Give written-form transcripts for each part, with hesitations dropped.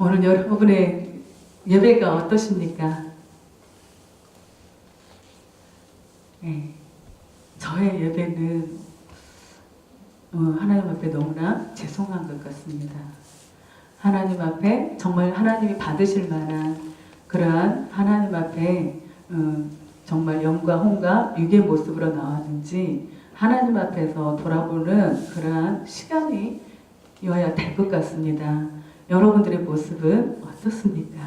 오늘 여러분의 예배가 어떠십니까? 네, 저의 예배는 하나님 앞에 너무나 죄송한 것 같습니다. 하나님 앞에 정말 하나님이 받으실 만한 그러한 하나님 앞에 정말 영과 혼과 육의 모습으로 나왔는지 하나님 앞에서 돌아보는 그러한 시간이 이어야 될 것 같습니다. 여러분들의 모습은 어떻습니까?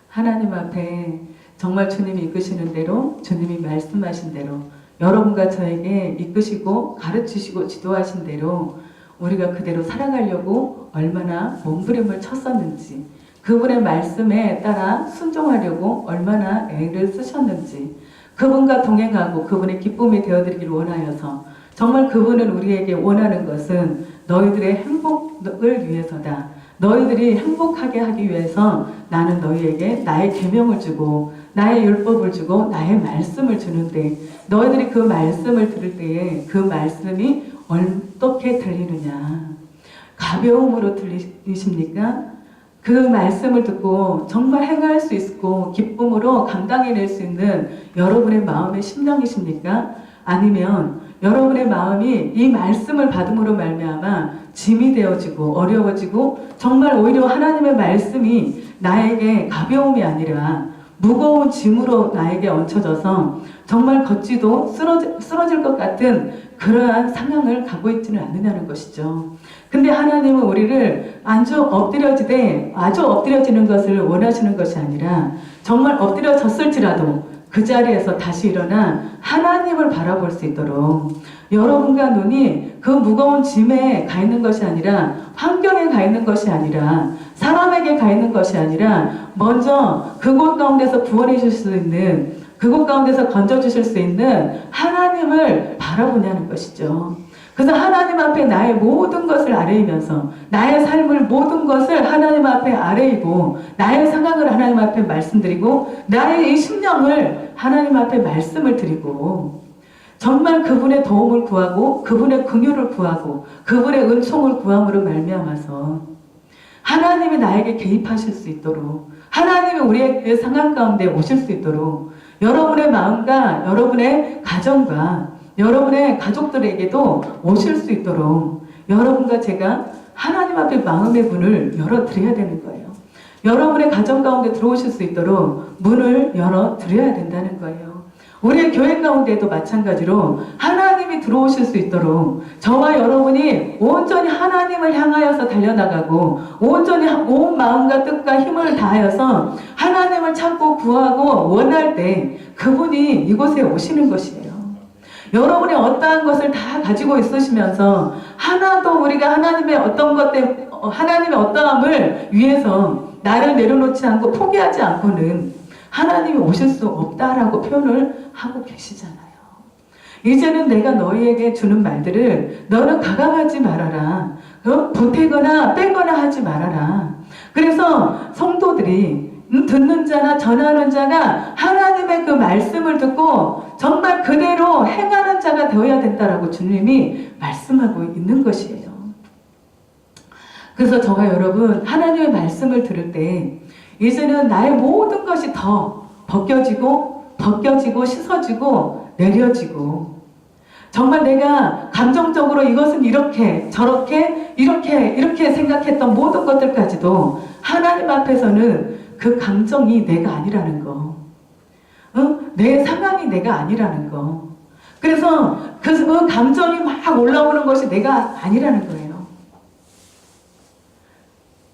하나님 앞에 정말 주님이 이끄시는 대로, 주님이 말씀하신 대로, 여러분과 저에게 이끄시고 가르치시고 지도하신 대로 우리가 그대로 살아가려고 얼마나 몸부림을 쳤었는지, 그분의 말씀에 따라 순종하려고 얼마나 애를 쓰셨는지, 그분과 동행하고 그분의 기쁨이 되어드리길 원하여서 정말 그분은 우리에게 원하는 것은 너희들의 행복을 위해서다. 너희들이 행복하게 하기 위해서 나는 너희에게 나의 계명을 주고 나의 율법을 주고 나의 말씀을 주는데 너희들이 그 말씀을 들을 때에 그 말씀이 어떻게 들리느냐? 가벼움으로 들리십니까? 그 말씀을 듣고 정말 행할 수 있고 기쁨으로 감당해낼 수 있는 여러분의 마음의 심령이십니까? 아니면 여러분의 마음이 이 말씀을 받음으로 말미암아 짐이 되어지고 어려워지고 정말 오히려 하나님의 말씀이 나에게 가벼움이 아니라 무거운 짐으로 나에게 얹혀져서 정말 걷지도 쓰러질 것 같은 그러한 상황을 가고 있지는 않느냐는 것이죠. 근데 하나님은 우리를 아주 엎드려지는 것을 원하시는 것이 아니라 정말 엎드려졌을지라도 그 자리에서 다시 일어나 하나님을 바라볼 수 있도록 여러분과 눈이 그 무거운 짐에 가 있는 것이 아니라 환경에 가 있는 것이 아니라 사람에게 가 있는 것이 아니라 먼저 그곳 가운데서 구원해 주실 수 있는 그곳 가운데서 건져주실 수 있는 하나님을 바라보냐는 것이죠. 그래서 하나님 앞에 나의 모든 것을 아뢰이면서 나의 삶을 모든 것을 하나님 앞에 아뢰이고 나의 상황을 하나님 앞에 말씀드리고 나의 이 심령을 하나님 앞에 말씀을 드리고 정말 그분의 도움을 구하고 그분의 긍휼을 구하고 그분의 은총을 구함으로 말미암아서 하나님이 나에게 개입하실 수 있도록 하나님이 우리의 상황 가운데 오실 수 있도록 여러분의 마음과 여러분의 가정과 여러분의 가족들에게도 오실 수 있도록 여러분과 제가 하나님 앞에 마음의 문을 열어드려야 되는 거예요. 여러분의 가정 가운데 들어오실 수 있도록 문을 열어드려야 된다는 거예요. 우리의 교회 가운데도 마찬가지로 하나님이 들어오실 수 있도록 저와 여러분이 온전히 하나님을 향하여서 달려나가고 온전히 온 마음과 뜻과 힘을 다하여서 하나님을 찾고 구하고 원할 때 그분이 이곳에 오시는 것이에요. 여러분이 어떠한 것을 다 가지고 있으시면서 하나도 우리가 하나님의 어떤 것 때문에 하나님의 어떠함을 위해서 나를 내려놓지 않고 포기하지 않고는 하나님이 오실 수 없다라고 표현을 하고 계시잖아요. 이제는 내가 너희에게 주는 말들을 너는 가감하지 말아라. 보태거나 빼거나 하지 말아라. 그래서 성도들이 듣는 자나 전하는 자가 하나님의 그 말씀을 듣고 정말 그대로 행하는 자가 되어야 된다라고 주님이 말씀하고 있는 것이에요. 그래서 저와 여러분 하나님의 말씀을 들을 때 이제는 나의 모든 것이 더 벗겨지고 씻어지고 내려지고 정말 내가 감정적으로 이것은 이렇게 저렇게 이렇게 생각했던 모든 것들까지도 하나님 앞에서는 그 감정이 내가 아니라는 거, 내 상황이 내가 아니라는 거. 그래서 그 감정이 막 올라오는 것이 내가 아니라는 거예요.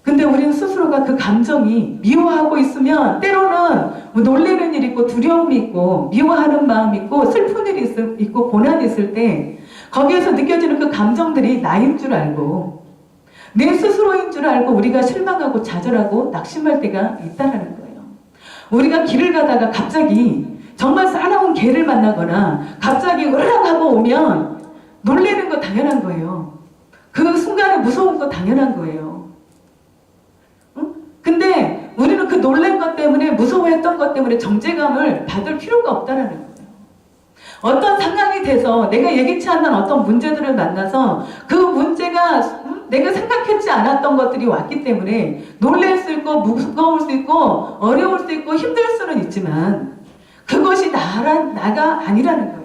근데 우리는 스스로가 그 감정이 미워하고 있으면 때로는 놀라는 일이 있고 두려움이 있고 미워하는 마음이 있고 슬픈 일이 있고 고난이 있을 때 거기에서 느껴지는 그 감정들이 나인 줄 알고 내 스스로인 줄 알고 우리가 실망하고 좌절하고 낙심할 때가 있다라는 거예요. 우리가 길을 가다가 갑자기 정말 싸나운 개를 만나거나 갑자기 으르렁하고 오면 놀라는 거 당연한 거예요. 그 순간에 무서운 거 당연한 거예요. 근데 우리는 그 놀란 것 때문에 무서워했던 것 때문에 정죄감을 받을 필요가 없다라는 거예요. 어떤 상황이 돼서 내가 예기치 않는 어떤 문제들을 만나서 그 문제가 내가 생각했지 않았던 것들이 왔기 때문에 놀랄 수 있고 무거울 수 있고 어려울 수 있고 힘들 수는 있지만 그것이 나가 아니라는 거예요.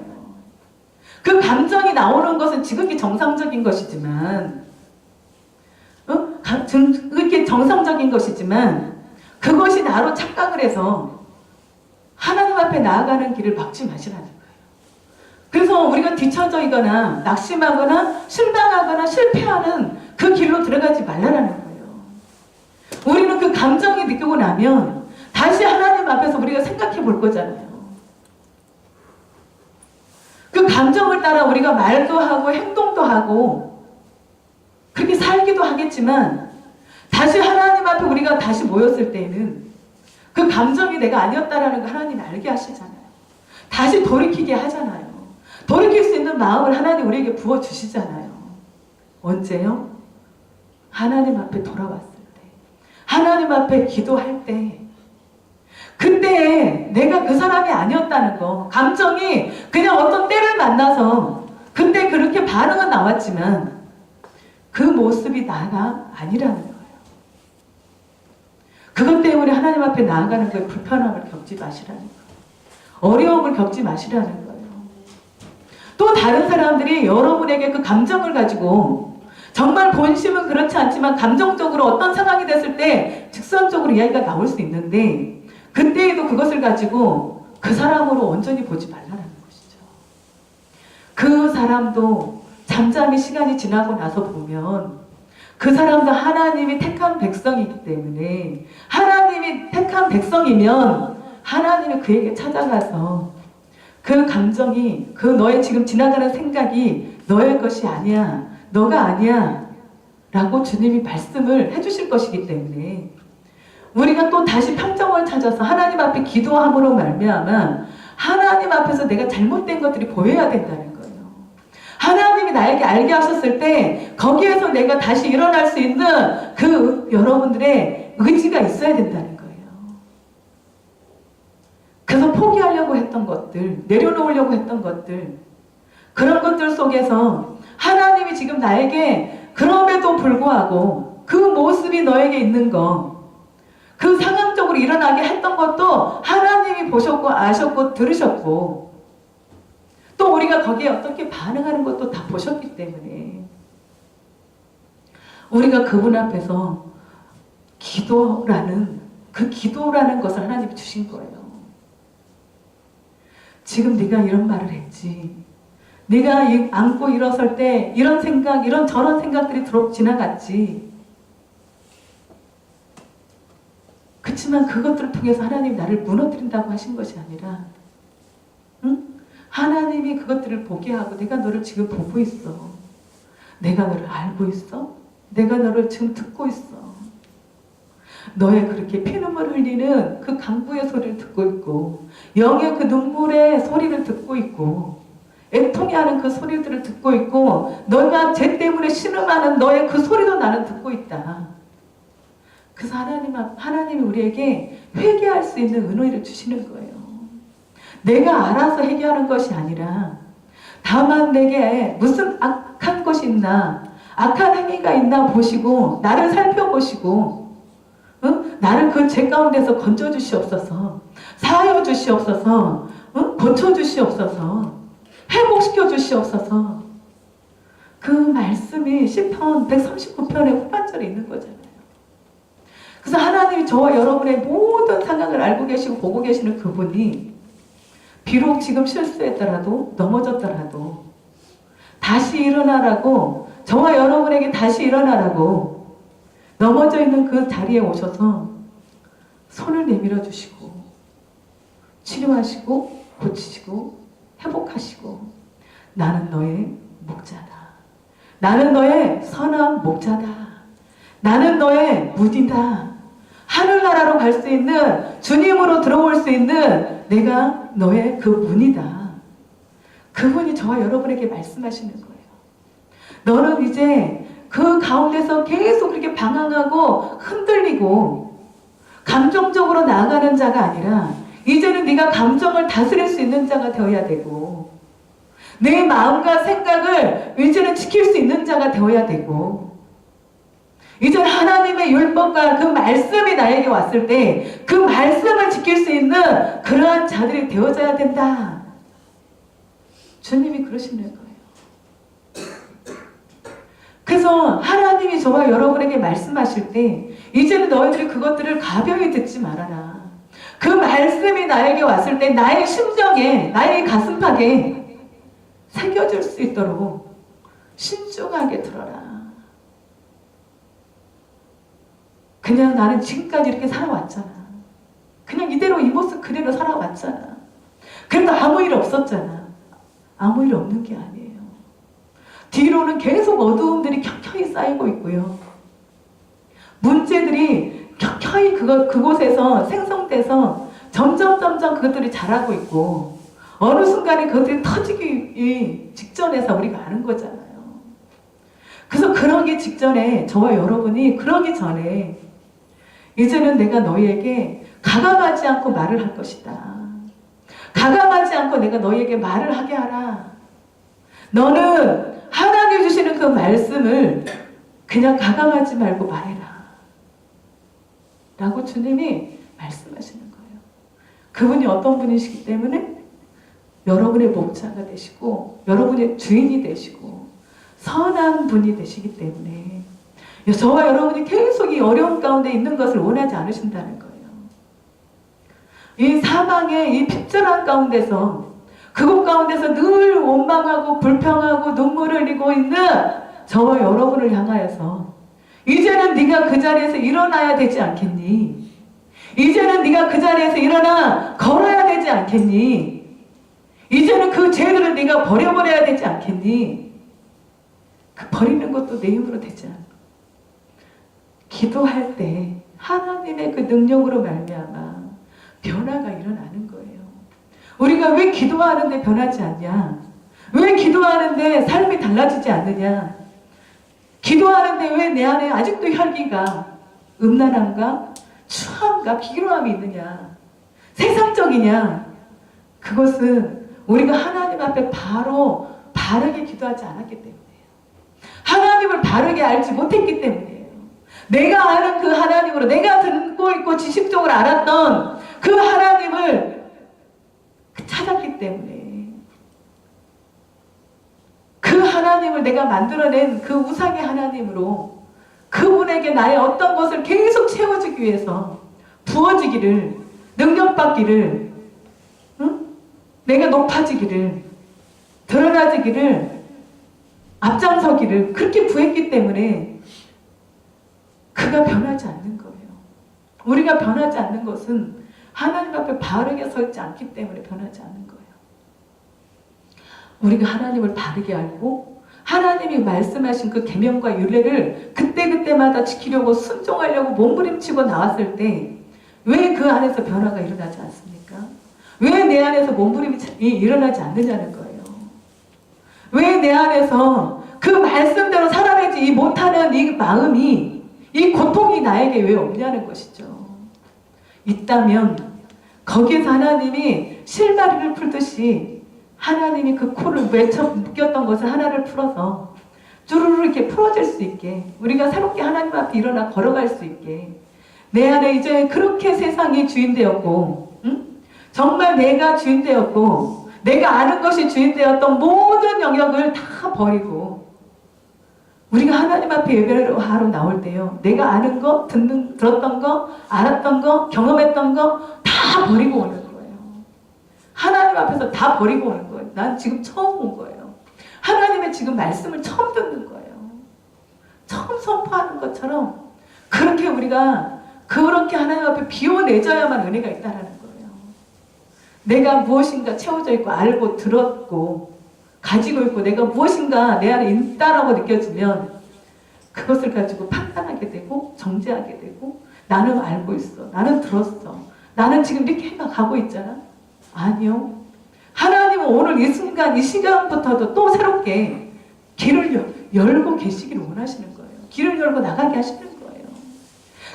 그 감정이 나오는 것은 지극히 정상적인 것이지만 그렇게 정상적인 것이지만 그것이 나로 착각을 해서 하나님 앞에 나아가는 길을 막지 마시라는 거예요. 그래서 우리가 뒤처져있거나 낙심하거나 실망하거나 실패하는 그 길로 들어가지 말라는 거예요. 우리는 그 감정이 느끼고 나면 다시 하나님 앞에서 우리가 생각해 볼 거잖아요. 그 감정을 따라 우리가 말도 하고 행동도 하고 그렇게 살기도 하겠지만 다시 하나님 앞에 우리가 다시 모였을 때에는 그 감정이 내가 아니었다라는 걸 하나님이 알게 하시잖아요. 다시 돌이키게 하잖아요. 돌이킬 수 있는 마음을 하나님 우리에게 부어주시잖아요. 언제요? 하나님 앞에 돌아왔을 때, 하나님 앞에 기도할 때, 그때 내가 그 사람이 아니었다는 거, 감정이 그냥 어떤 때를 만나서 그때 그렇게 반응은 나왔지만 그 모습이 나가 아니라는 거예요. 그것 때문에 하나님 앞에 나아가는 거에 불편함을 겪지 마시라는 거예요. 어려움을 겪지 마시라는 거예요. 또 다른 사람들이 여러분에게 그 감정을 가지고 정말 본심은 그렇지 않지만 감정적으로 어떤 상황이 됐을 때 직선적으로 이야기가 나올 수 있는데 그때에도 그것을 가지고 그 사람으로 온전히 보지 말라는 것이죠. 그 사람도 잠잠히 시간이 지나고 나서 보면 그 사람도 하나님이 택한 백성이기 때문에 하나님이 택한 백성이면 하나님이 그에게 찾아가서 그 감정이 그 너의 지금 지나가는 생각이 너의 것이 아니야, 너가 아니야 라고 주님이 말씀을 해주실 것이기 때문에 우리가 또 다시 평정을 찾아서 하나님 앞에 기도함으로 말미암아 하나님 앞에서 내가 잘못된 것들이 보여야 된다는 거예요. 하나님이 나에게 알게 하셨을 때 거기에서 내가 다시 일어날 수 있는 그 여러분들의 의지가 있어야 된다는 거예요. 그래서 포기하려고 했던 것들, 내려놓으려고 했던 것들, 그런 것들 속에서 하나님이 지금 나에게 그럼에도 불구하고 그 모습이 너에게 있는 거, 그 상황적으로 일어나게 했던 것도 하나님이 보셨고 아셨고 들으셨고 또 우리가 거기에 어떻게 반응하는 것도 다 보셨기 때문에 우리가 그분 앞에서 기도라는 것을 하나님이 주신 거예요. 지금 네가 이런 말을 했지. 네가 안고 일어설 때 이런 생각, 이런 저런 생각들이 지나갔지. 그렇지만 그것들을 통해서 하나님이 나를 무너뜨린다고 하신 것이 아니라 하나님이 그것들을 보게 하고 내가 너를 지금 보고 있어. 내가 너를 알고 있어. 내가 너를 지금 듣고 있어. 너의 그렇게 피눈물 흘리는 그 간구의 소리를 듣고 있고 영의 그 눈물의 소리를 듣고 있고 애통해하는 그 소리들을 듣고 있고 너가 죄 때문에 신음하는 너의 그 소리도 나는 듣고 있다. 그래서 하나님이 우리에게 회개할 수 있는 은혜를 주시는 거예요. 내가 알아서 회개하는 것이 아니라 다만 내게 무슨 악한 것이 있나 악한 행위가 있나 보시고 나를 살펴보시고 나를 그 죄 가운데서 건져주시옵소서, 사하여 주시옵소서, 고쳐주시옵소서, 회복시켜 주시옵소서. 그 말씀이 시편 139편의 후반절에 있는 거잖아요. 그래서 하나님이 저와 여러분의 모든 상황을 알고 계시고 보고 계시는 그분이 비록 지금 실수했더라도 넘어졌더라도 다시 일어나라고 저와 여러분에게 다시 일어나라고 넘어져 있는 그 자리에 오셔서 손을 내밀어 주시고 치료하시고 고치시고 회복하시고 나는 너의 목자다. 나는 너의 선한 목자다. 나는 너의 문이다. 하늘나라로 갈 수 있는 주님으로 들어올 수 있는 내가 너의 그 문이다. 그분이 저와 여러분에게 말씀하시는 거예요. 너는 이제 그 가운데서 계속 그렇게 방황하고 흔들리고 감정적으로 나아가는 자가 아니라 이제는 네가 감정을 다스릴 수 있는 자가 되어야 되고 내 마음과 생각을 이제는 지킬 수 있는 자가 되어야 되고, 이제 하나님의 율법과 그 말씀이 나에게 왔을 때 그 말씀을 지킬 수 있는 그러한 자들이 되어져야 된다. 주님이 그러시는 거예요. 그래서 하나님이 저와 여러분에게 말씀하실 때 이제는 너희들이 그것들을 가벼이 듣지 말아라. 그 말씀이 나에게 왔을 때 나의 심정에, 나의 가슴팍에 새겨질 수 있도록 신중하게 들어라. 그냥 나는 지금까지 이렇게 살아왔잖아. 그냥 이대로 이 모습 그대로 살아왔잖아. 그래도 아무 일 없었잖아. 아무 일 없는 게 아니에요. 뒤로는 계속 어두움들이 켜켜이 쌓이고 있고요. 문제들이 켜켜이 그곳에서 생성돼서 점점 그것들이 자라고 있고, 어느 순간에 그것들이 터지기 직전에서 우리가 아는 거잖아요. 그래서 그러기 직전에, 저와 여러분이 그러기 전에 이제는 내가 너희에게 가감하지 않고 말을 할 것이다. 가감하지 않고 내가 너희에게 말을 하게 하라. 너는 하나님 주시는 그 말씀을 그냥 가감하지 말고 말해라. 라고 주님이 말씀하시는 거예요. 그분이 어떤 분이시기 때문에 여러분의 목자가 되시고 여러분의 주인이 되시고 선한 분이 되시기 때문에 저와 여러분이 계속 이 어려운 가운데 있는 것을 원하지 않으신다는 거예요. 이 사망의 이 핍절한 가운데서, 그곳 가운데서 늘 원망하고 불평하고 눈물을 흘리고 있는 저와 여러분을 향하여서 이제는 네가 그 자리에서 일어나야 되지 않겠니? 이제는 네가 그 자리에서 일어나 걸어야 되지 않겠니? 이제는 그 죄들을 네가 버려버려야 되지 않겠니? 그 버리는 것도 내 힘으로 되지 않아. 기도할 때 하나님의 그 능력으로 말미암아 변화가 일어나는 거예요. 우리가 왜 기도하는데 변하지 않냐? 왜 기도하는데 삶이 달라지지 않느냐? 기도하는데 왜 내 안에 아직도 혈기가, 음란함과 추함과 비교함이 있느냐? 세상적이냐? 그것은 우리가 하나님 앞에 바르게 기도하지 않았기 때문이에요. 하나님을 바르게 알지 못했기 때문이에요. 내가 아는 그 하나님으로, 내가 듣고 있고 지식적으로 알았던 그 하나님을 찾았기 때문에, 그 하나님을 내가 만들어낸 그 우상의 하나님으로 그분에게 나의 어떤 것을 계속 채워주기 위해서 부어지기를, 능력받기를, 내가 높아지기를, 드러나지기를, 앞장서기를 그렇게 구했기 때문에 그가 변하지 않는 거예요. 우리가 변하지 않는 것은 하나님 앞에 바르게 서 있지 않기 때문에 변하지 않는 거예요. 우리가 하나님을 바르게 알고 하나님이 말씀하신 그 계명과 율례를 그때그때마다 지키려고 순종하려고 몸부림치고 나왔을 때 왜 그 안에서 변화가 일어나지 않습니까? 왜 내 안에서 몸부림이 일어나지 않느냐는 거예요. 왜 내 안에서 그 말씀대로 살아내지 못하는 이 마음이, 이 고통이 나에게 왜 없냐는 것이죠. 있다면 거기에서 하나님이 실마리를 풀듯이 하나님이 그 코를 맺혀 묶였던 것을 하나를 풀어서 쭈루루 이렇게 풀어질 수 있게, 우리가 새롭게 하나님 앞에 일어나 걸어갈 수 있게, 내 안에 이제 그렇게 세상이 주인되었고, 정말 내가 주인되었고 내가 아는 것이 주인되었던 모든 영역을 다 버리고 우리가 하나님 앞에 예배를 하러 나올 때요, 내가 아는 거, 들었던 거, 알았던 거, 경험했던 거 다 버리고 오는 거예요. 하나님 앞에서 다 버리고 오는 거예요. 난 지금 처음 온 거예요. 하나님의 지금 말씀을 처음 듣는 거예요. 처음 선포하는 것처럼 그렇게 우리가 그렇게 하나님 앞에 비워내져야만 은혜가 있다는 거예요. 내가 무엇인가 채워져 있고 알고 들었고 가지고 있고 내가 무엇인가 내 안에 있다라고 느껴지면 그것을 가지고 판단하게 되고 정죄하게 되고, 나는 알고 있어, 나는 들었어, 나는 지금 이렇게 해가고 있잖아. 아니요. 하나님은 오늘 이 순간, 이 시간부터도 또 새롭게 길을 열고 계시기를 원하시는 거예요. 길을 열고 나가게 하시는 거예요.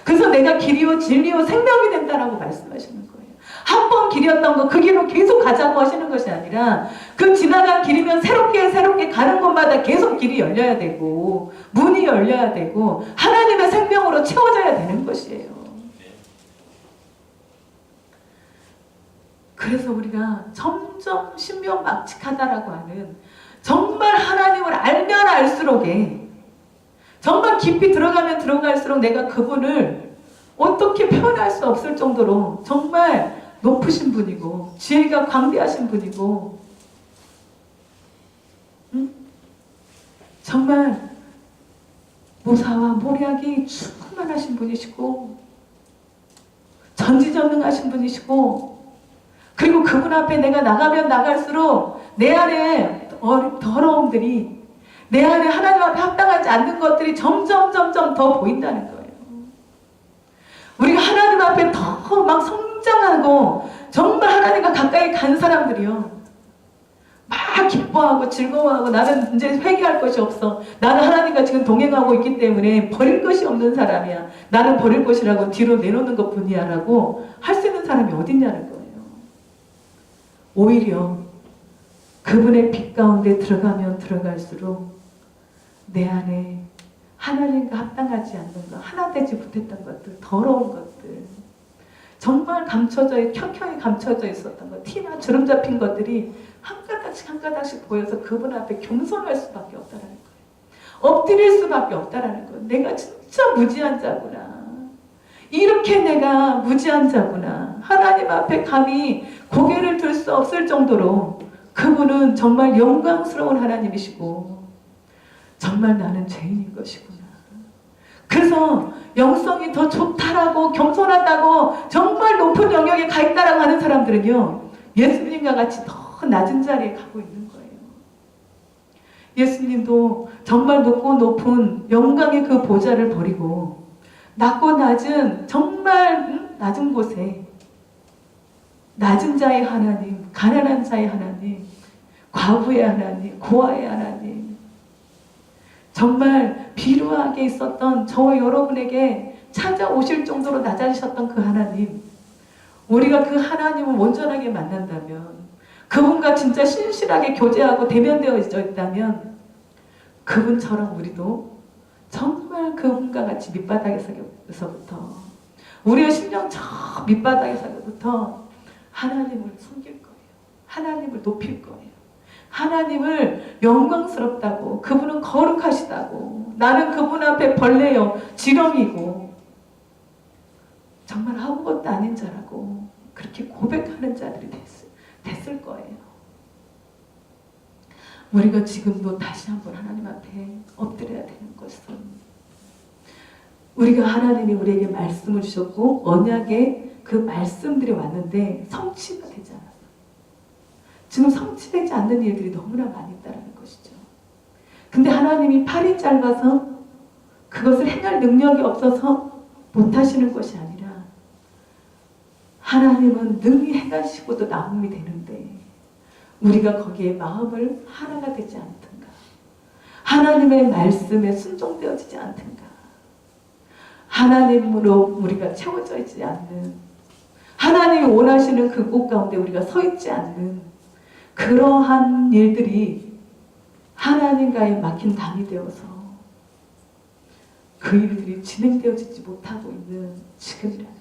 그래서 내가 길이요 진리요 생명이 된다라고 말씀하시는 거예요. 한 번 지나온 길이었던 거 그 길로 계속 가자고 하시는 것이 아니라 그 지나간 길이면 새롭게 가는 곳마다 계속 길이 열려야 되고 문이 열려야 되고 하나님의 생명으로 채워져야 되는 것이에요. 그래서 우리가 점점 신명막측하다라고 하는 정말 하나님을 알면 알수록에 정말 깊이 들어가면 들어갈수록 내가 그분을 어떻게 표현할 수 없을 정도로 정말 높으신 분이고 지혜가 광대하신 분이고 정말 모사와 모략이 충만하신 분이시고 전지전능하신 분이시고 그리고 그분 앞에 내가 나가면 나갈수록 내 안에 더러움들이 내 안에 하나님 앞에 합당하지 않는 것들이 점점 더 보인다는 거예요. 우리가 하나님 앞에 더 막 성장하고 정말 하나님과 가까이 간 사람들이요. 막 기뻐하고 즐거워하고 나는 이제 회개할 것이 없어. 나는 하나님과 지금 동행하고 있기 때문에 버릴 것이 없는 사람이야. 나는 버릴 것이라고 뒤로 내놓는 것뿐이야 라고 할 수 있는 사람이 어딨냐는 거예요. 오히려 그분의 빛 가운데 들어가면 들어갈수록 내 안에 하나님과 합당하지 않는 것, 하나 되지 못했던 것들, 더러운 것들, 정말 켜켜이 감춰져 있었던 것, 티나 주름 잡힌 것들이 한 가닥씩 보여서 그분 앞에 겸손할 수밖에 없다는 거예요. 엎드릴 수밖에 없다는 거예요. 내가 진짜 무지한 자구나. 이렇게 내가 무지한 자구나. 하나님 앞에 감히 고개를 들 수 없을 정도로 그분은 정말 영광스러운 하나님이시고 정말 나는 죄인인 것이구나. 그래서 영성이 더 좋다라고 겸손하다고 정말 높은 영역에 가 있다라고 하는 사람들은요. 예수님과 같이 더 낮은 자리에 가고 있는 거예요. 예수님도 정말 높고 높은 영광의 그 보좌를 버리고 낮고 낮은 정말 낮은 곳에 낮은 자의 하나님, 가난한 자의 하나님, 과부의 하나님, 고아의 하나님 정말 비루하게 있었던 저 여러분에게 찾아오실 정도로 낮아지셨던 그 하나님 우리가 그 하나님을 온전하게 만난다면 그분과 진짜 신실하게 교제하고 대면되어 있다면 그분처럼 우리도 정말 그분과 같이 밑바닥에서부터 우리의 심령 저 밑바닥에서부터 하나님을 섬길 거예요. 하나님을 높일 거예요. 하나님을 영광스럽다고 그분은 거룩하시다고 나는 그분 앞에 벌레요 지렁이고 정말 아무것도 아닌 자라고 그렇게 고백하는 자들이 됐을 거예요. 우리가 지금도 다시 한번 하나님 앞에 엎드려야 되는 것은 우리가 하나님이 우리에게 말씀을 주셨고 언약의 그 말씀들이 왔는데 성취가 되지 않아요. 지금 성취되지 않는 일들이 너무나 많이 있다는 것이죠. 근데 하나님이 팔이 짧아서 그것을 행할 능력이 없어서 못하시는 것이 아니라 하나님은 능히 행하시고도 나음이 되는데 우리가 거기에 마음을 하나가 되지 않든가 하나님의 말씀에 순종되어지지 않든가 하나님으로 우리가 채워져 있지 않는 하나님이 원하시는 그 곳 가운데 우리가 서 있지 않는 그러한 일들이 하나님과의 막힌 담이 되어서 그 일들이 진행되어지지 못하고 있는 지금이라는 거예요.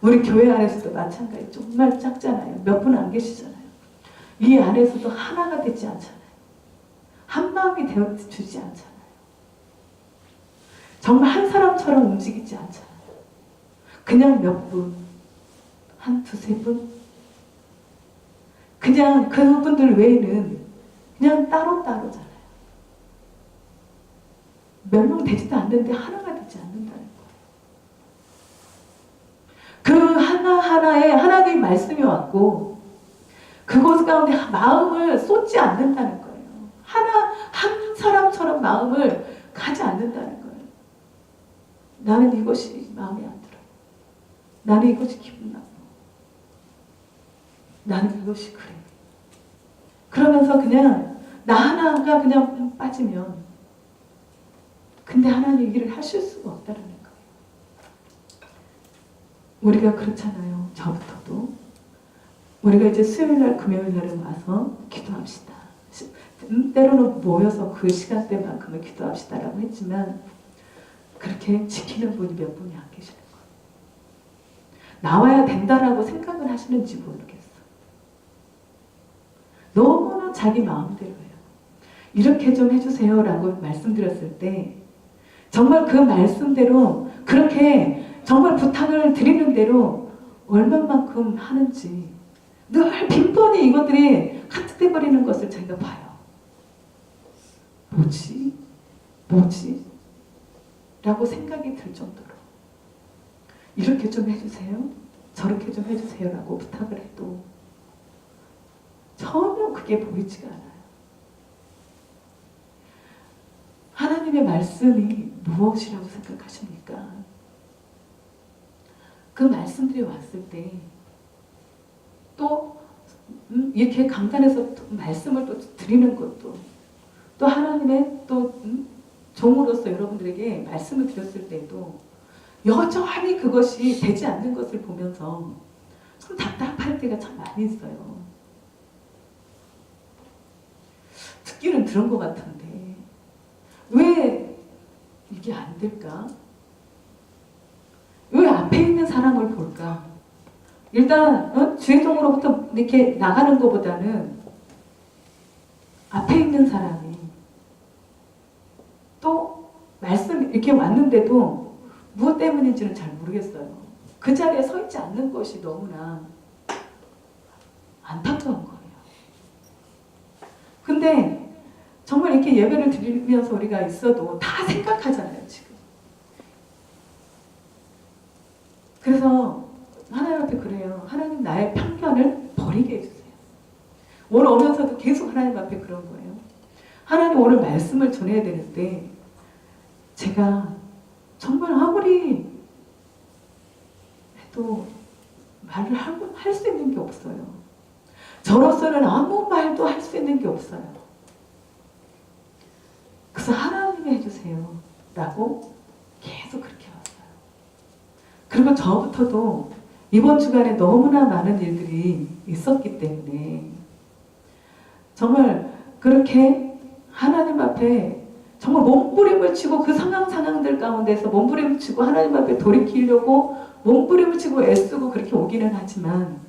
우리 교회 안에서도 마찬가지 정말 작잖아요. 몇 분 안 계시잖아요. 이 안에서도 하나가 되지 않잖아요. 한 마음이 되어주지 않잖아요. 정말 한 사람처럼 움직이지 않잖아요. 그냥 몇 분, 한 두세 분 그냥 그분들 외에는 그냥 따로따로잖아요. 몇 명 되지도 않는데 하나가 되지 않는다는 거예요. 그 하나하나에 하나님의 말씀이 왔고 그곳 가운데 마음을 쏟지 않는다는 거예요. 한 사람처럼 마음을 가지 않는다는 거예요. 나는 이것이 마음에 안 들어요. 나는 이것이 기분 나빠. 나는 이것이 그래. 그러면서 그냥 나 하나가 그냥 빠지면 근데 하나님 일을 하실 수가 없다는 거예요. 우리가 그렇잖아요. 저부터도 우리가 이제 수요일날 금요일날에 와서 기도합시다. 때로는 모여서 그 시간대만큼은 기도합시다라고 했지만 그렇게 지키는 분이 몇 분이 안 계시는 거예요. 나와야 된다라고 생각을 하시는지 모르겠어. 너무나 자기 마음대로 해요. 이렇게 좀 해주세요 라고 말씀드렸을 때 정말 그 말씀대로 그렇게 정말 부탁을 드리는 대로 얼마만큼 하는지 늘 빈번히 이것들이 카트돼 버리는 것을 제가 봐요. 뭐지? 뭐지? 라고 생각이 들 정도로 이렇게 좀 해주세요, 저렇게 좀 해주세요 라고 부탁을 해도 전혀 그게 보이지가 않아요. 하나님의 말씀이 무엇이라고 생각하십니까? 그 말씀들이 왔을 때 또 이렇게 강단에서 말씀을 또 드리는 것도 또 하나님의 또 종으로서 여러분들에게 말씀을 드렸을 때도 여전히 그것이 되지 않는 것을 보면서 참 답답할 때가 참 많이 있어요. 듣기는 들은 것 같은데 왜 이게 안 될까? 왜 앞에 있는 사람을 볼까? 일단 주의종으로부터 이렇게 나가는 것보다는 앞에 있는 사람이 또 말씀 이렇게 왔는데도 무엇 때문인지는 잘 모르겠어요. 그 자리에 서 있지 않는 것이 너무나 안타까운 거예요. 근데 정말 이렇게 예배를 드리면서 우리가 있어도 다 생각하잖아요, 지금. 그래서 하나님 앞에 그래요. 하나님 나의 편견을 버리게 해주세요. 오늘 오면서도 계속 하나님 앞에 그런 거예요. 하나님 오늘 말씀을 전해야 되는데 제가 정말 아무리 해도 말을 할 수 있는 게 없어요. 저로서는 아무 말도 할 수 있는 게 없어요. 그래서 하나님이 해주세요 라고 계속 그렇게 왔어요. 그리고 저부터도 이번 주간에 너무나 많은 일들이 있었기 때문에 정말 그렇게 하나님 앞에 정말 몸부림을 치고 그 상황들 가운데서 몸부림을 치고 하나님 앞에 돌이키려고 몸부림을 치고 애쓰고 그렇게 오기는 하지만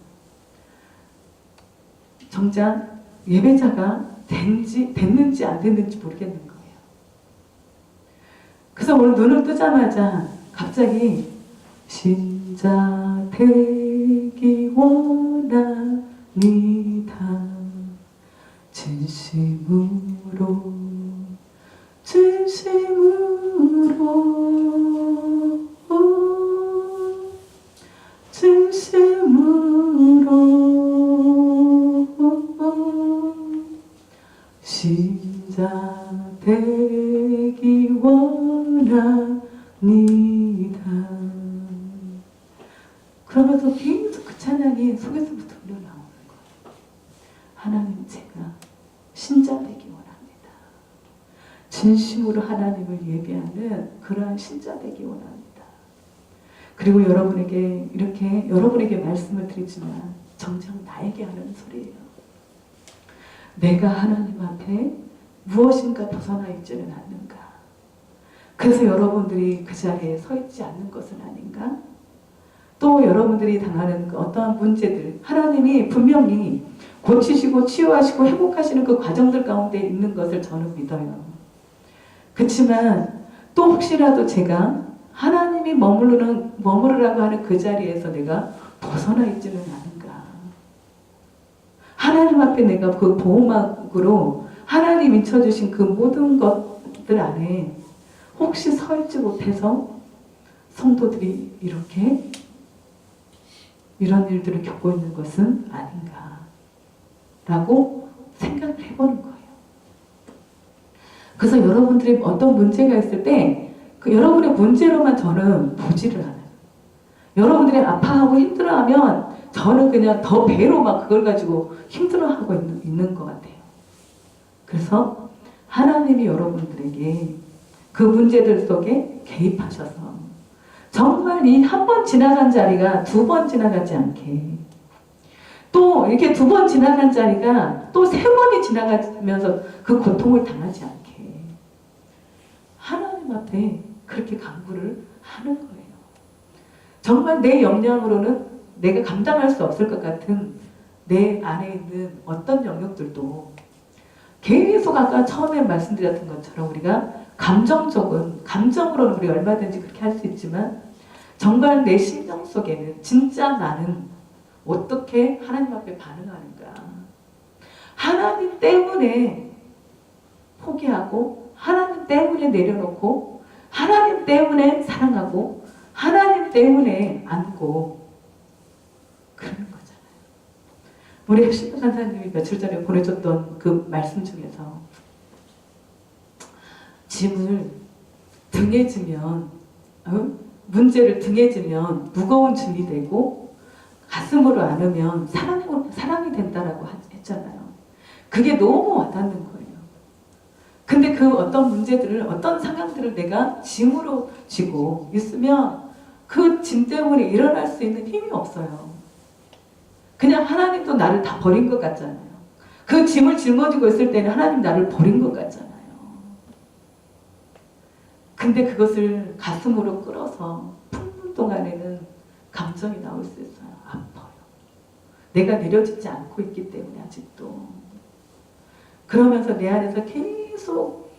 정작 예배자가 됐는지 안 됐는지 모르겠는 거예요. 그래서 오늘 눈을 뜨자마자 갑자기 신자 되기 원합니다. 진심으로 신자 되기 원합니다. 그러면서 계속 그 찬양이 속에서부터 흘러나오는 거예요. 하나님, 제가 신자 되기 원합니다. 진심으로 하나님을 예배하는 그러한 신자 되기 원합니다. 그리고 여러분에게 이렇게 여러분에게 말씀을 드리지만 정작 나에게 하는 소리예요. 내가 하나님 앞에 무엇인가 벗어나 있지는 않는가? 그래서 여러분들이 그 자리에 서 있지 않는 것은 아닌가? 또 여러분들이 당하는 어떠한 문제들, 하나님이 분명히 고치시고 치유하시고 회복하시는 그 과정들 가운데 있는 것을 저는 믿어요. 그렇지만 또 혹시라도 제가 하나님이 머무르라고 하는 그 자리에서 내가 벗어나 있지는 않은가? 하나님 앞에 내가 그 보호막으로 하나님이 쳐주신 그 모든 것들 안에 혹시 서 있지 못해서 성도들이 이렇게 이런 일들을 겪고 있는 것은 아닌가 라고 생각을 해보는 거예요. 그래서 여러분들이 어떤 문제가 있을 때 그 여러분의 문제로만 저는 보지를 않아요. 여러분들이 아파하고 힘들어하면 저는 그냥 더 배로 막 그걸 가지고 힘들어하고 있는 것 같아요. 그래서 하나님이 여러분들에게 그 문제들 속에 개입하셔서 정말 이 한 번 지나간 자리가 두 번 지나가지 않게 또 이렇게 2번 지나간 자리가 또 3번이 지나가면서 그 고통을 당하지 않게 하나님 앞에 그렇게 간구를 하는 거예요. 정말 내 역량으로는 내가 감당할 수 없을 것 같은 내 안에 있는 어떤 영역들도 계속 아까 처음에 말씀드렸던 것처럼 우리가 감정으로는 우리 얼마든지 그렇게 할 수 있지만 정말 내 심정 속에는 진짜 나는 어떻게 하나님 앞에 반응하는가. 하나님 때문에 포기하고 하나님 때문에 내려놓고 하나님 때문에 사랑하고 하나님 때문에 안고 그러는 거잖아요. 우리 핵심 간사님이 며칠 전에 보내줬던 그 말씀 중에서 짐을 등에 지면 문제를 등에 지면 무거운 짐이 되고 가슴으로 안으면 사랑이 된다라고 했잖아요. 그게 너무 와닿는 거예요. 근데 그 어떤 문제들을 어떤 상황들을 내가 짐으로 쥐고 있으면 그 짐 때문에 일어날 수 있는 힘이 없어요. 그냥 하나님도 나를 다 버린 것 같잖아요. 그 짐을 짊어지고 있을 때는 하나님 나를 버린 것 같잖아요. 근데 그것을 가슴으로 끌어서 품는 동안에는 감정이 나올 수 있어요. 아파요. 내가 내려지지 않고 있기 때문에 아직도. 그러면서 내 안에서 계속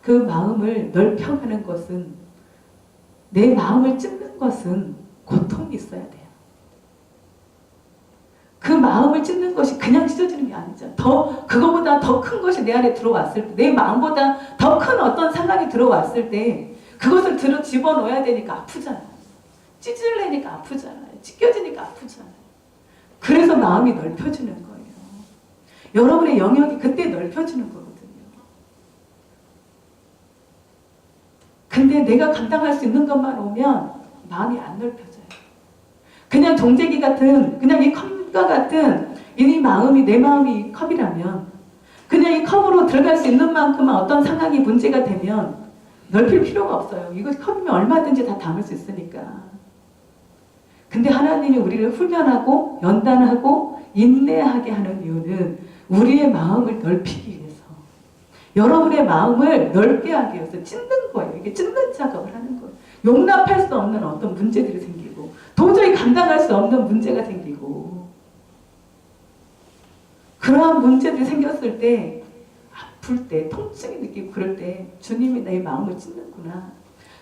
그 마음을 넓혀가는 것은 내 마음을 찢는 것은 고통이 있어야 돼요. 그 마음을 찢는 것이 그냥 찢어지는 게 아니죠. 그거보다 더 큰 것이 내 안에 들어왔을 때, 내 마음보다 더 큰 어떤 상황이 들어왔을 때, 그것을 집어넣어야 되니까 아프잖아요. 찢으려니까 아프잖아요. 찢겨지니까 아프잖아요. 그래서 마음이 넓혀지는 거예요. 여러분의 영역이 그때 넓혀지는 거거든요. 근데 내가 감당할 수 있는 것만 오면 마음이 안 넓혀져요. 그냥 종재기 같은, 그냥 이 컵과 같은 이 마음이, 내 마음이 이 컵이라면 그냥 이 컵으로 들어갈 수 있는 만큼만 어떤 상황이 문제가 되면 넓힐 필요가 없어요. 이거 컵이면 얼마든지 다 담을 수 있으니까. 근데 하나님이 우리를 훈련하고 연단하고 인내하게 하는 이유는 우리의 마음을 넓히기 위해서, 여러분의 마음을 넓게 하기 위해서 찢는 거예요. 이게 찢는 작업을 하는 거예요. 용납할 수 없는 어떤 문제들이 생기고 도저히 감당할 수 없는 문제가 생기고 그러한 문제들이 생겼을 때, 아플 때, 통증이 느끼고 그럴 때 주님이 내 마음을 찢는구나.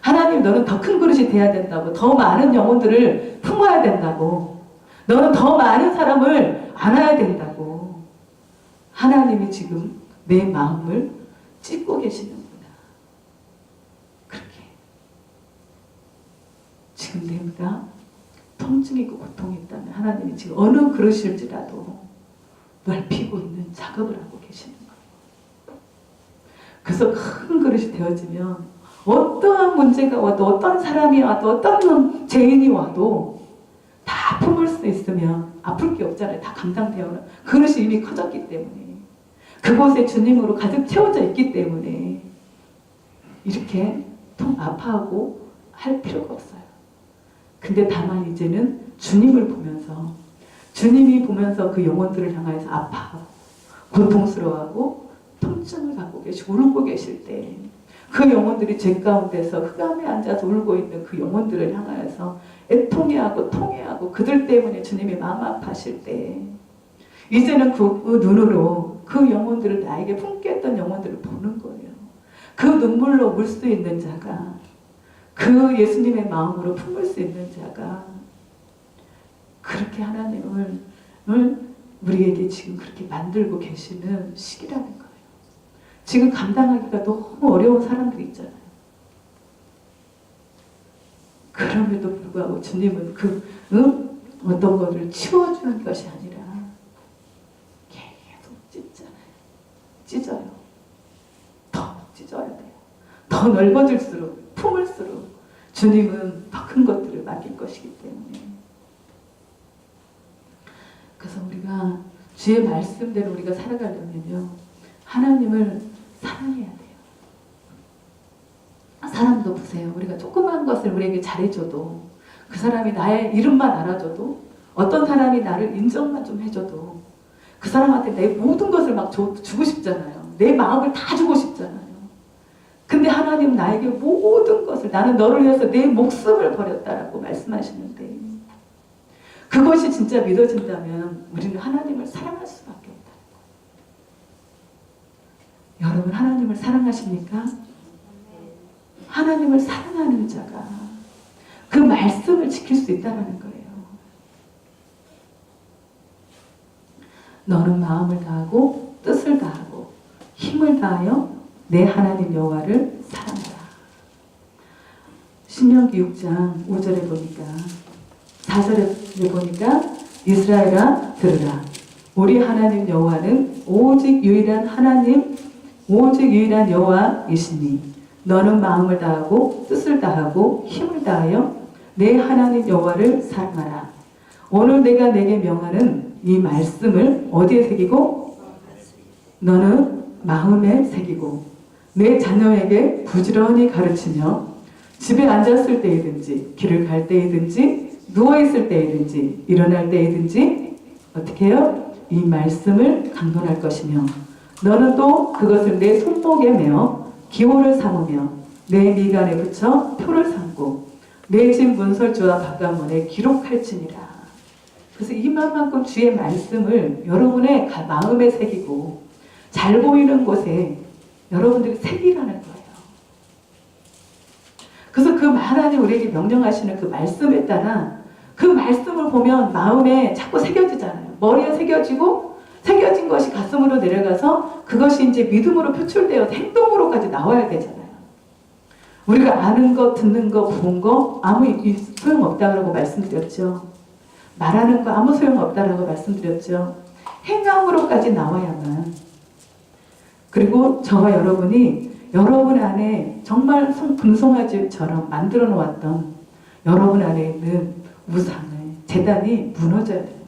하나님, 너는 더 큰 그릇이 돼야 된다고. 더 많은 영혼들을 품어야 된다고. 너는 더 많은 사람을 안아야 된다고. 하나님이 지금 내 마음을 찢고 계시는구나. 그렇게. 지금 내가 통증이 있고 고통이 있다면 하나님이 지금 어느 그릇일지라도 넓히고 있는 작업을 하고 계시는 거예요. 그래서 큰 그릇이 되어지면 어떠한 문제가 와도 어떤 사람이 와도 어떤 죄인이 와도 다 품을 수 있으면 아플 게 없잖아요. 다 감당되어 그릇이 이미 커졌기 때문에, 그곳에 주님으로 가득 채워져 있기 때문에 이렇게 아파하고 할 필요가 없어요. 근데 다만 이제는 주님을 보면서, 주님이 보면서 그 영혼들을 향해서 아파하고 고통스러워하고 통증을 갖고 계시고 울고 계실 때, 그 영혼들이 죄 가운데서 흑암에 앉아서 울고 있는 그 영혼들을 향하여서 애통해하고 통해하고 그들 때문에 주님이 마음 아파하실 때, 이제는 그 눈으로 그 영혼들을, 나에게 품게 했던 영혼들을 보는 거예요. 그 눈물로 물 수 있는 자가, 그 예수님의 마음으로 품을 수 있는 자가, 그렇게 하나님을 우리에게 지금 그렇게 만들고 계시는 시기라는 거예요. 지금 감당하기가 너무 어려운 사람들이 있잖아요. 그럼에도 불구하고 주님은 어떤 것을 치워주는 것이 아니라 계속 찢어요. 더 찢어야 돼요. 더 넓어질수록, 품을수록 주님은 더 큰 것들을 맡길 것이기 때문에. 그래서 우리가 주의 말씀대로 우리가 살아가려면요, 하나님을 사랑해야 돼요. 사람도 보세요. 우리가 조그만 것을 우리에게 잘해줘도, 그 사람이 나의 이름만 알아줘도 어떤 사람이 나를 인정만 좀 해줘도 그 사람한테 내 모든 것을 막 주고 싶잖아요. 내 마음을 다 주고 싶잖아요. 근데 하나님 나에게 모든 것을, 나는 너를 위해서 내 목숨을 버렸다라고 말씀하시는데, 그것이 진짜 믿어진다면 우리는 하나님을 사랑할 수밖에 없다. 여러분, 하나님을 사랑하십니까? 하나님을 사랑하는 자가 그 말씀을 지킬 수 있다는 거예요. 너는 마음을 다하고 뜻을 다하고 힘을 다하여 내 하나님 여호와를 사랑하라. 신명기 6장 5절에 보니까, 4절에 보니까, 이스라엘아 들으라. 우리 하나님 여호와는 오직 유일한 하나님, 오직 유일한 여호와이시니 너는 마음을 다하고 뜻을 다하고 힘을 다하여 내 하나님 여호와를 사랑하라. 오늘 내가 내게 명하는 이 말씀을 어디에 새기고? 너는 마음에 새기고 내 자녀에게 부지런히 가르치며 집에 앉았을 때이든지 길을 갈 때이든지 누워있을 때이든지 일어날 때이든지 어떻게 해요? 이 말씀을 강론할 것이며 너는 또 그것을 내 손목에 메어 기호를 삼으며 내 미간에 붙여 표를 삼고 내 집 문설주와 바깥문에 기록할지니라. 그래서 이만큼 주의 말씀을 여러분의 마음에 새기고 잘 보이는 곳에 여러분들이 새기라는 거예요. 그래서 그 하나님 우리에게 명령하시는 그 말씀에 따라 그 말씀을 보면 마음에 자꾸 새겨지잖아요. 머리에 새겨지고 새겨진 것이 가슴으로 내려가서 그것이 이제 믿음으로 표출되어 행동으로까지 나와야 되잖아요. 우리가 아는 거, 듣는 거, 본 거 아무 소용없다고 말씀드렸죠. 말하는 거 아무 소용없다라고 말씀드렸죠. 행함으로까지 나와야만. 그리고 저와 여러분이 여러분 안에 정말 금송아지처럼 만들어 놓았던 여러분 안에 있는 우상을, 제단이 무너져야 되는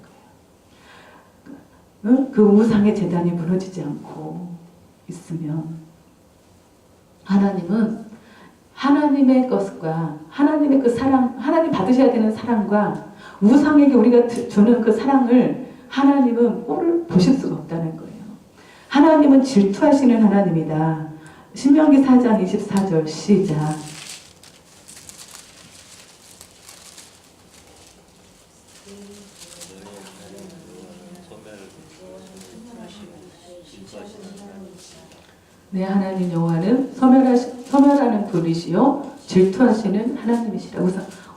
거예요. 그 우상의 제단이 무너지지 않고 있으면 하나님은 하나님의 것과 하나님의 그 사랑, 하나님 받으셔야 되는 사랑과 우상에게 우리가 주는 그 사랑을 하나님은 꼴을 보실 수가 없다는 거예요. 하나님은 질투하시는 하나님이다. 신명기 4장 24절 시작. 내 하나님 여호와는 소멸하는 불이시요 질투하시는 하나님이시라.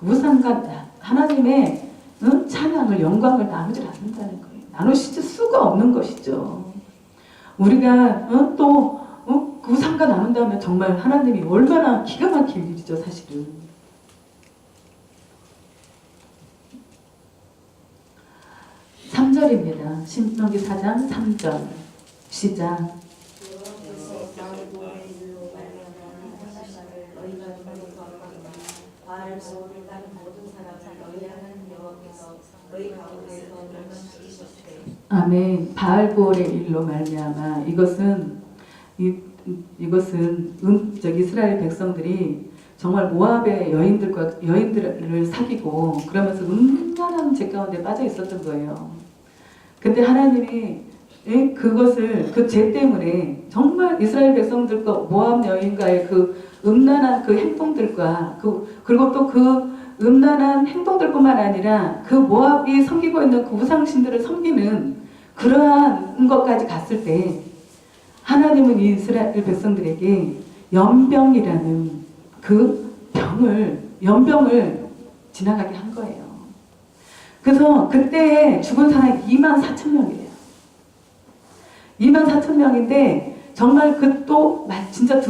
우상과 하나님의 찬양을, 영광을 나누지 않는다는 거예요. 나누실 수가 없는 것이죠. 우리가 또 우상과 나눈다면 정말 하나님이 얼마나 기가 막힐 일이죠, 사실은. (3절입니다) 신명기 4장 3절 시작. 아멘. 바알보올의 일로 말미암아 이것은 이스라엘 백성들이 정말 모압의 여인들을 사귀고 그러면서 음란한 죄 가운데 빠져 있었던 거예요. 근데 하나님이 그것을 그 죄 때문에 정말 이스라엘 백성들과 모압 여인과의 그 음란한 그 행동들과 그리고 또 그 음란한 행동들뿐만 아니라 그 모압이 섬기고 있는 그 우상신들을 섬기는 그러한 것까지 갔을 때 하나님은 이 이스라엘 백성들에게 연병이라는 그 연병을 지나가게 한 거예요. 그래서 그때 죽은 사람이 24,000명이에요. 24,000명인데 정말 진짜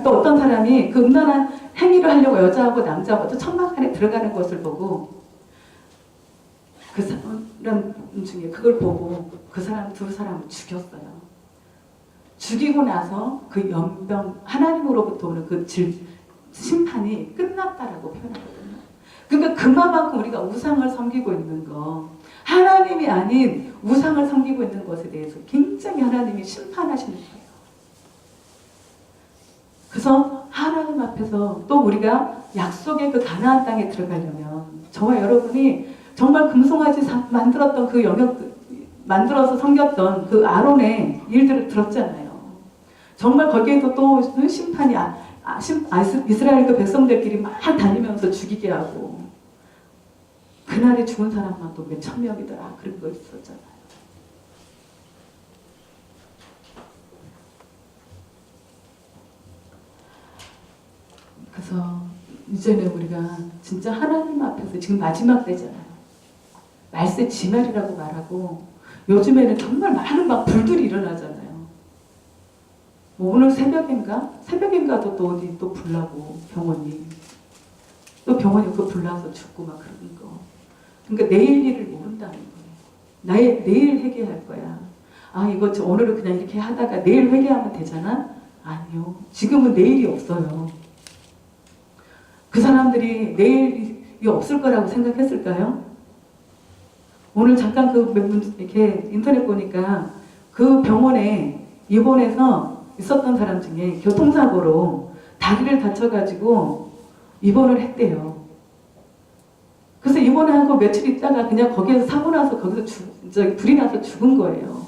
또 어떤 사람이 그 음란한 행위를 하려고 여자하고 남자하고 또 천막안에 들어가는 것을 보고 그 사람 중에 그걸 보고 그 사람 두 사람을 죽였어요. 죽이고 나서 그 연병, 하나님으로부터 오는 그 심판이 끝났다라고 표현하거든요. 그러니까 그만큼 우리가 우상을 섬기고 있는 거, 하나님이 아닌 우상을 섬기고 있는 것에 대해서 굉장히 하나님이 심판하시는 거예요. 그래서 하나님 앞에서 또 우리가 약속의 그 가나안 땅에 들어가려면 저와 여러분이 정말 금송아지 만들었던 그 영역, 만들어서 섬겼던 그 아론의 일들을 들었잖아요. 정말 거기에도 또 심판이 이스라엘 그 백성들끼리 막 다니면서 죽이게 하고, 그날에 죽은 사람만 또 몇천 명이더라 그런 거 있었잖아요. 그래서 이제는 우리가 진짜 하나님 앞에서, 지금 마지막 때잖아요. 말세 지말이라고 말하고, 요즘에는 정말 많은 막 불들이 일어나잖아요. 뭐 오늘 새벽인가도 또 어디 또 불나고, 또 병원이 그거 불나서 죽고 막 그러는 거. 그러니까 내일 일을 모른다는 거예요. 내일 회개할 거야. 아, 이거 오늘은 그냥 이렇게 하다가 내일 회개하면 되잖아? 아니요. 지금은 내일이 없어요. 그 사람들이 내일이 없을 거라고 생각했을까요? 오늘 잠깐 이렇게 인터넷 보니까 그 병원에 입원해서 있었던 사람 중에 교통사고로 다리를 다쳐가지고 입원을 했대요. 그래서 입원하고 며칠 있다가 그냥 거기에서 사고 나서 거기서 불이 나서 죽은 거예요.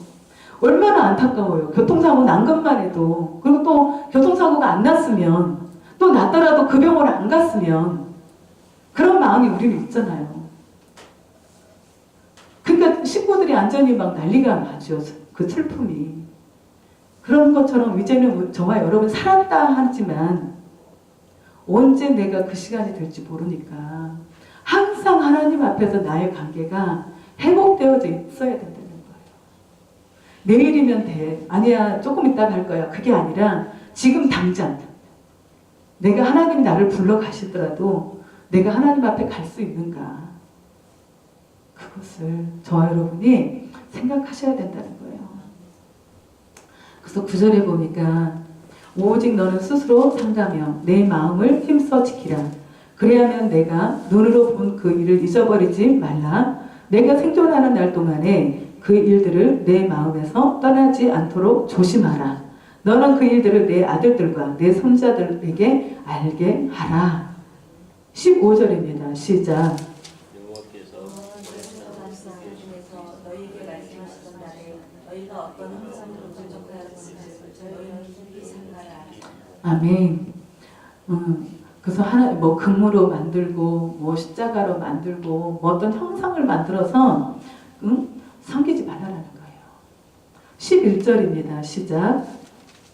얼마나 안타까워요. 교통사고 난 것만 해도. 그리고 또 교통사고가 안 났으면, 또 났더라도 그 병원을 안 갔으면, 그런 마음이 우리는 있잖아요. 그러니까 식구들이 안전히 막 난리가 나죠. 그 슬픔이. 그런 것처럼 이제는 저와 여러분 살았다 하지만 언제 내가 그 시간이 될지 모르니까 항상 하나님 앞에서 나의 관계가 회복되어져 있어야 된다는 거예요. 내일이면 돼. 아니야, 조금 이따 갈 거야. 그게 아니라 지금 당장 내가 하나님이 나를 불러가시더라도 내가 하나님 앞에 갈 수 있는가, 그것을 저와 여러분이 생각하셔야 된다는 거예요. 그래서 9절에 보니까 오직 너는 스스로 상가며 내 마음을 힘써 지키라. 그래야면 내가 눈으로 본 그 일을 잊어버리지 말라. 내가 생존하는 날 동안에 그 일들을 내 마음에서 떠나지 않도록 조심하라. 너는 그 일들을 내 아들들과 내 손자들에게 알게 하라. 15절입니다. 시작. 너희에게 말씀하시던 날에 너희가 어떤 형상으로 부족하였는지 너희는 깊이 생각하라. 아멘. 그래서 뭐 금으로 만들고 뭐 십자가로 만들고 뭐 어떤 형상을 만들어서 섬기지 말라라는 거예요. 11절입니다. 시작.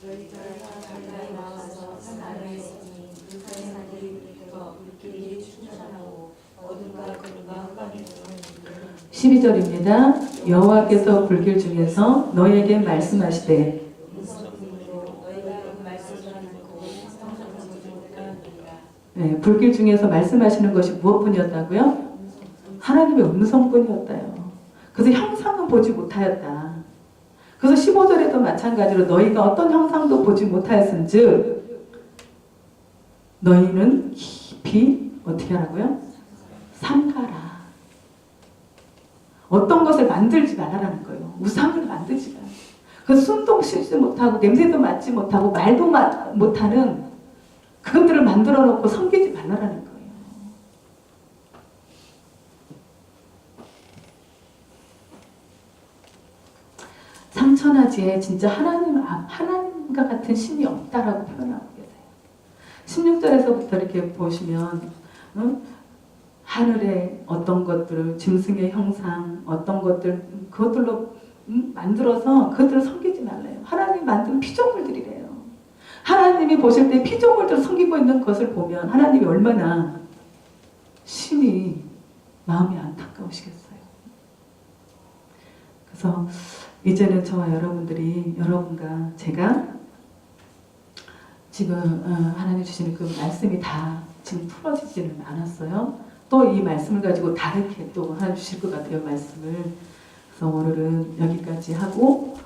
너희가 가까이 나와서 산 아래에 있으니 그 산이 불길이 충천하고 어둠과 구름과 흑암이 12절입니다. 여호와께서 불길 중에서 너희에게 말씀하시되, 네, 불길 중에서 말씀하시는 것이 무엇뿐이었다고요? 하나님의 음성뿐이었다요. 그래서 형상은 보지 못하였다. 그래서 15절에도 마찬가지로 너희가 어떤 형상도 보지 못하였은즉 너희는 깊이 어떻게 하라고요? 삼가라. 어떤 것을 만들지 말라라는 거예요. 우상을 만들지 마. 그래서 숨도 쉬지 못하고 냄새도 맡지 못하고 말도 못하는 그것들을 만들어 놓고 섬기지 말라라는 거예요. 삼천하지에 진짜 하나님과 같은 신이 없다라고 표현하고 계세요. 16절에서부터 이렇게 보시면 하늘의 어떤 것들을, 짐승의 형상, 어떤 것들, 그것들로 만들어서 그것들을 섬기지 말래요. 하나님 만든 피조물들이래요. 하나님이 보실 때 피조물들을 섬기고 있는 것을 보면 하나님이 얼마나 심히 마음이 안타까우시겠어요. 그래서 이제는 저와 여러분들이, 여러분과 제가 지금 하나님 주시는 그 말씀이 다 지금 풀어지지는 않았어요. 또 이 말씀을 가지고 다르게 또 하나 주실 것 같아요, 말씀을. 그래서 오늘은 여기까지 하고